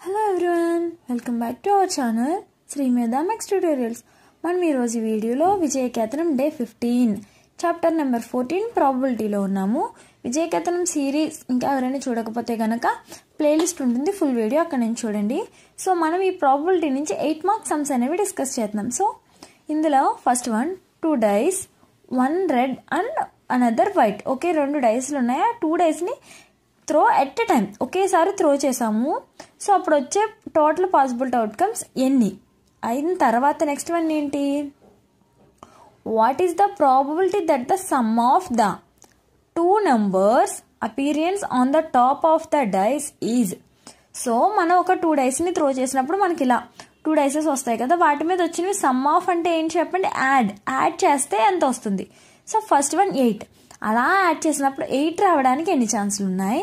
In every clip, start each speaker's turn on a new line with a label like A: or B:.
A: Hello everyone, welcome back to our channel Sri Medha next tutorials. మనం ఈరోజు వీడియోలో విజయకేతనం డే 15 చాప్టర్ నెంబర్ 14 ప్రాబబిలిటీలో ఉన్నాము. విజయకేతనం సిరీస్ ఇంకా ఎవరైనా చూడకపోతే కనుక ప్లేలిస్ట్ ఉంటుంది, ఫుల్ వీడియో అక్కడ నుంచి చూడండి. సో మనం ఈ ప్రాబబిలిటీ నుంచి 8 మార్క్స్ సమ్స్ అనేవి డిస్కస్ చేద్దాం. సో ఇందులో first one 2 dice, 1 red and another white. Okay, 2 డైస్లు ఉన్నాయి. ఆ 2 డైస్ని త్రో ఎట్ ఎ టైం ఒకేసారి త్రో చేసాము. సో అప్పుడు వచ్చే టోటల్ పాసిబుల్ అవుట్కమ్స్ ఎన్ని అయిన తర్వాత నెక్స్ట్ వన్ ఏంటి, what is the probability that the sum of the 2 numbers appearance on the top of the dice is. So మనం ఒక 2 డైస్ని త్రో చేసినప్పుడు మనకి ఇలా 2 డైసెస్ వస్తాయి కదా, వాటి మీద వచ్చినవి సమ్ ఆఫ్ అంటే ఏంటి చెప్పండి, యాడ్ చేస్తే ఎంత వస్తుంది. సో ఫస్ట్ వన్ 8, అలా యాడ్ చేసినప్పుడు 8 రావడానికి ఎన్ని ఛాన్సులు ఉన్నాయి,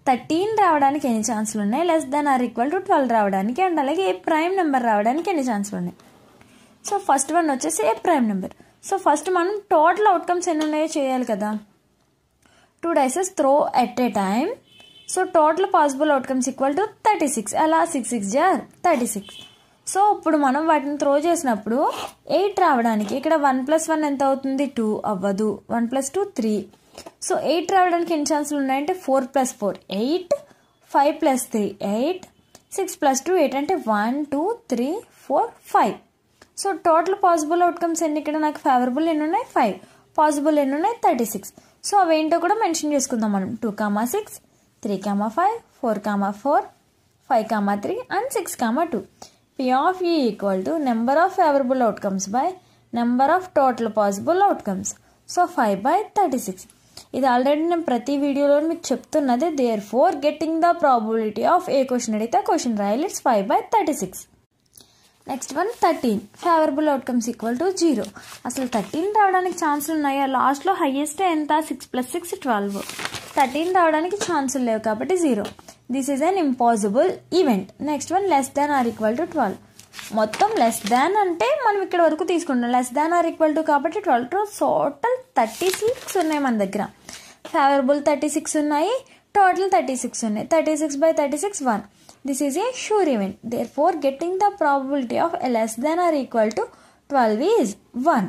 A: 13 రావడానికి ఎన్ని ఛాన్సులు ఉన్నాయి, less than or equal to 12 రావడానికి, అండ్ అలాగే ఏ ప్రైమ్ నెంబర్ రావడానికి ఎన్ని ఛాన్సులు ఉన్నాయి. సో ఫస్ట్ వన్ వచ్చేసి ఏ ప్రైమ్ నెంబర్. సో ఫస్ట్ మనం టోటల్ అవుట్కమ్స్ ఎన్ని ఉన్నాయో చేయాలి కదా. 2 dices throw at a time. So total possible outcomes equal to 36. అలా 6 6 జార్ 36. సో ఇప్పుడు మనం వాటిని త్రో చేసినప్పుడు 8 రావడానికి ఇక్కడ 1 + 1 ఎంత అవుతుంది, 2 అవ్వదు. 1 + 2 3. సో 8 రావడానికి ఎన్ని ఛాన్సులు ఉన్నాయంటే 4 + 4 8, 5 + 3 8, 6 + 2 8 అంటే 1 2 3 4 5. సో టోటల్ పాసిబుల్ అవుట్కమ్స్ ఎన్ని, ఇక్కడ నాకు ఫేవరబుల్ ఎన్ని ఉన్నాయి 5, పాసిబుల్ ఎన్ని ఉన్నాయి 36. సో అవేంటో కూడా మెన్షన్ చేసుకుందాం మనం. 2, 6, 3, 5, 4, 4, 5, 3 and 6, 2. P of E equal to number of favorable outcomes by number of total possible outcomes. So 5/36. ఇది ఆల్రెడీ నేను ప్రతి వీడియోలో మీకు చెప్తున్నది. Therefore getting the probability of a question అడిగితే క్వశ్చన్ రాయాలి. It's 5/36. Next one 13, favourable outcomes equal to 0. అసలు 13 రావడానికి ఛాన్సులు ఉన్నాయా, లాస్ట్లో హైయెస్ట్ ఎంత 6 + 6 12. 13 రావడానికి ఛాన్సులు లేవు కాబట్టి 0. This is an impossible event. Next one less than or equal to 12. మొత్తం లెస్ దాన్ అంటే మనం ఇక్కడ వరకు తీసుకుంటాం, less than or equal to కాబట్టి 12. టోటల్ 36 ఉన్నాయి మన దగ్గర. ఫేవరబుల్ 36 ఉన్నాయి, టోటల్ 36 ఉన్నాయి. 36/36 1. This is a sure event. Therefore, getting the probability of less than or equal to 12 is 1.